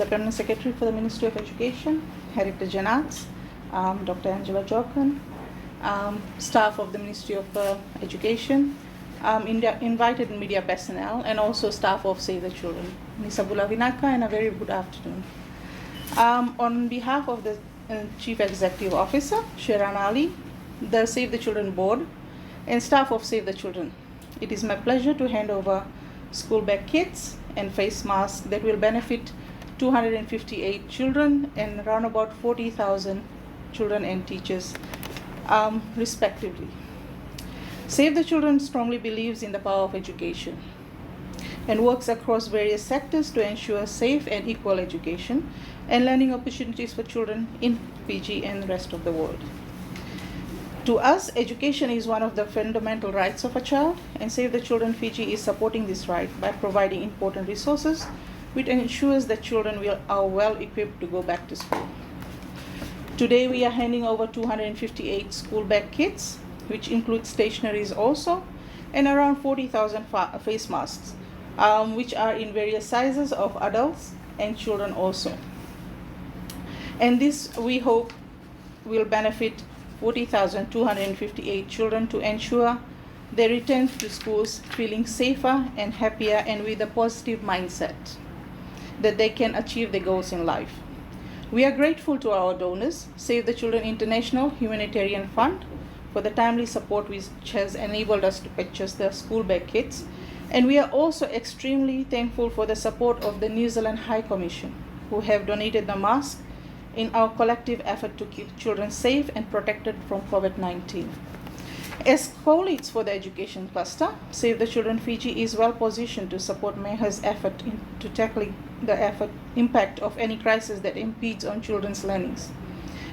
the Permanent Secretary for the Ministry of Education, Heritage and Arts, Dr. Anjeela Jokhan, staff of the Ministry of Education, invited media personnel, and also staff of Save the Children. Nisabula Vinaka, and a very good afternoon. On behalf of the Chief Executive Officer, Sheran Ali, the Save the Children Board, and staff of Save the Children, it is my pleasure to hand over school bag kits and face masks that will benefit 258 children and around about 40,000 children and teachers, respectively. Save the Children strongly believes in the power of education and works across various sectors to ensure safe and equal education and learning opportunities for children in Fiji and the rest of the world. To us, education is one of the fundamental rights of a child, and Save the Children Fiji is supporting this right by providing important resources which ensures that children are well equipped to go back to school. Today we are handing over 258 school bag kits, which include stationeries also, and around 40,000 face masks, which are in various sizes of adults and children also. And this, we hope, will benefit 40,258 children to ensure they return to schools feeling safer and happier and with a positive mindset that they can achieve their goals in life. We are grateful to our donors, Save the Children International Humanitarian Fund, for the timely support which has enabled us to purchase the school bag kits. And we are also extremely thankful for the support of the New Zealand High Commission, who have donated the masks in our collective effort to keep children safe and protected from COVID-19. As co-leads for the education cluster, Save the Children Fiji is well positioned to support MEHA's effort to tackling the impact of any crisis that impedes on children's learnings.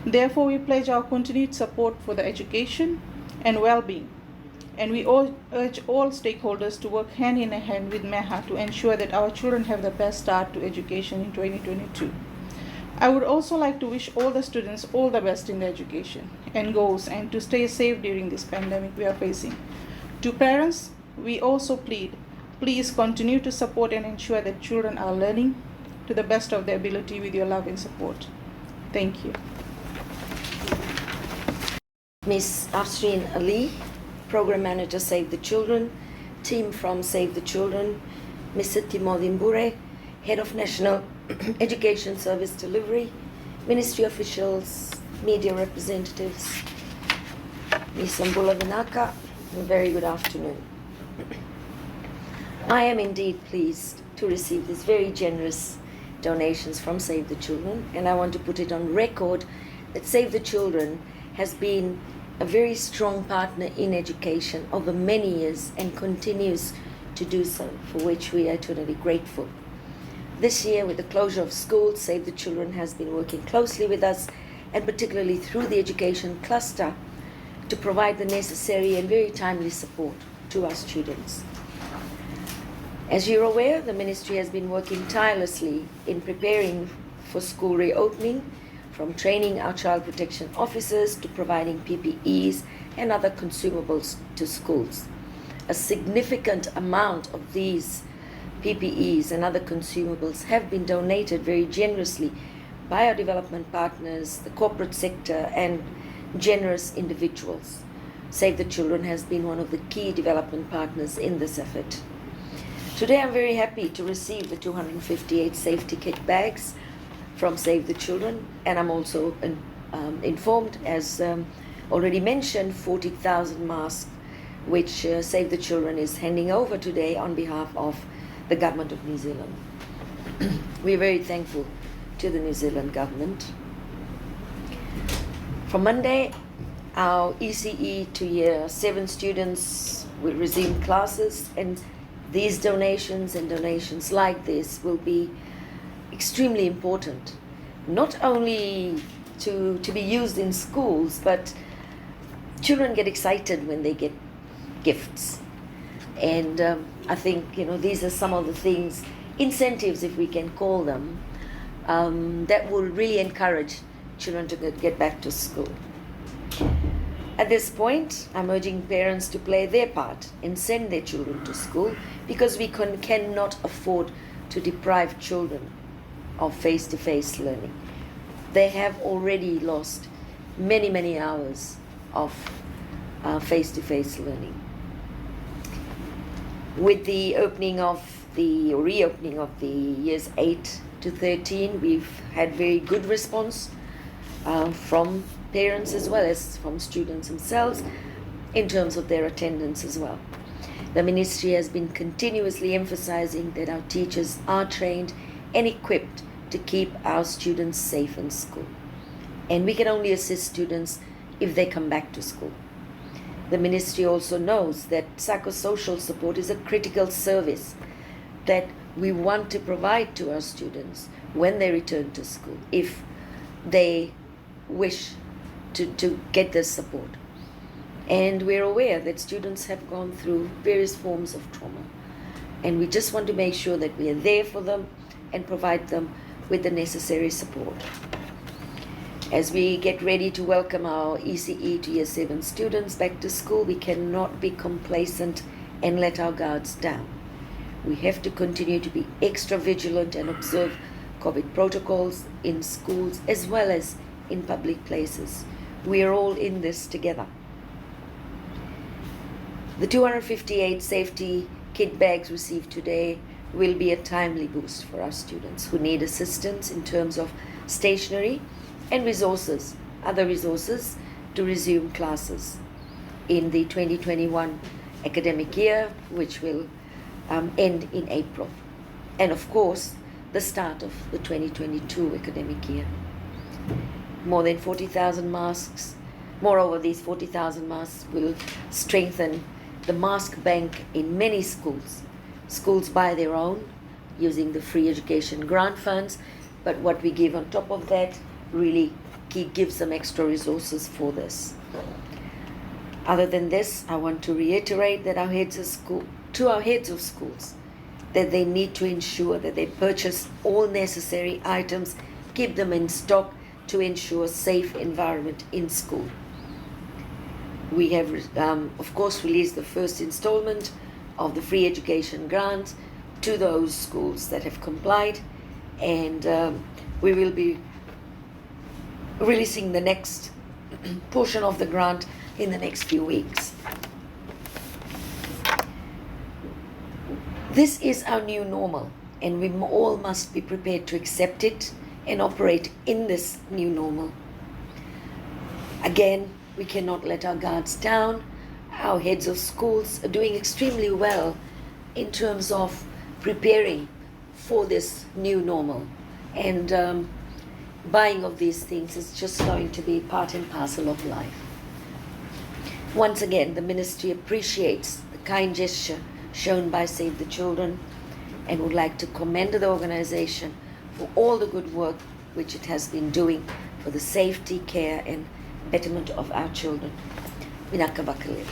Therefore, we pledge our continued support for the education and well-being, and we urge all stakeholders to work hand in hand with MEHA to ensure that our children have the best start to education in 2022. I would also like to wish all the students all the best in their education and goals, and to stay safe during this pandemic we are facing. To parents, we also plead, please continue to support and ensure that children are learning to the best of their ability with your love and support. Thank you. Ms. Afsrin Ali, Program Manager, Save the Children, team from Save the Children, Mr. Timothy Mbure, Head of National Education Service Delivery, Ministry officials, media representatives, Ms. Ambula Vinaka, a very good afternoon. I am indeed pleased to receive these very generous donations from Save the Children, and I want to put it on record that Save the Children has been a very strong partner in education over many years and continues to do so, for which we are eternally grateful. This year, with the closure of schools, Save the Children has been working closely with us, and particularly through the education cluster, to provide the necessary and very timely support to our students. As you're aware, the Ministry has been working tirelessly in preparing for school reopening, from training our child protection officers to providing PPEs and other consumables to schools. A significant amount of these PPEs and other consumables have been donated very generously by our development partners, the corporate sector, and generous individuals. Save the Children has been one of the key development partners in this effort. Today I'm very happy to receive the 258 safety kit bags from Save the Children, and I'm also informed, as already mentioned, 40,000 masks, which Save the Children is handing over today on behalf of the Government of New Zealand. We are very thankful to the New Zealand government. From Monday, our ECE to Year 7 students will resume classes, and these donations and donations like this will be extremely important, not only to be used in schools, but children get excited when they get gifts. And I think, these are some of the things, incentives if we can call them, that will really encourage children to get back to school. At this point, I'm urging parents to play their part and send their children to school, because we cannot afford to deprive children of face-to-face learning. They have already lost many, many hours of face-to-face learning. With the reopening of the years 8 to 13, we've had very good response from parents as well as from students themselves in terms of their attendance as well. The ministry has been continuously emphasizing that our teachers are trained and equipped to keep our students safe in school. And we can only assist students if they come back to school. The ministry also knows that psychosocial support is a critical service that we want to provide to our students when they return to school, if they wish to get this support. And we're aware that students have gone through various forms of trauma. And we just want to make sure that we are there for them and provide them with the necessary support. As we get ready to welcome our ECE to Year 7 students back to school, we cannot be complacent and let our guards down. We have to continue to be extra vigilant and observe COVID protocols in schools as well as in public places. We are all in this together. The 258 safety kit bags received today will be a timely boost for our students who need assistance in terms of stationery and resources, other resources to resume classes in the 2021 academic year, which will end in April. And of course, the start of the 2022 academic year. More than 40,000 masks. Moreover, these 40,000 masks will strengthen the mask bank in many schools. Schools buy their own using the free education grant funds, but what we give on top of that really gives them extra resources for this. Other than this, I want to reiterate that our heads of schools, that they need to ensure that they purchase all necessary items, keep them in stock to ensure safe environment in school. We have, of course, released the first installment of the free education grant to those schools that have complied, and we will be releasing the next portion of the grant in the next few weeks. This is our new normal, and we all must be prepared to accept it and operate in this new normal. Again, we cannot let our guards down. Our heads of schools are doing extremely well in terms of preparing for this new normal. And buying of these things is just going to be part and parcel of life. Once again, the ministry appreciates the kind gesture shown by Save the Children and would like to commend the organization for all the good work which it has been doing for the safety, care and betterment of our children. Minaka Bakalil.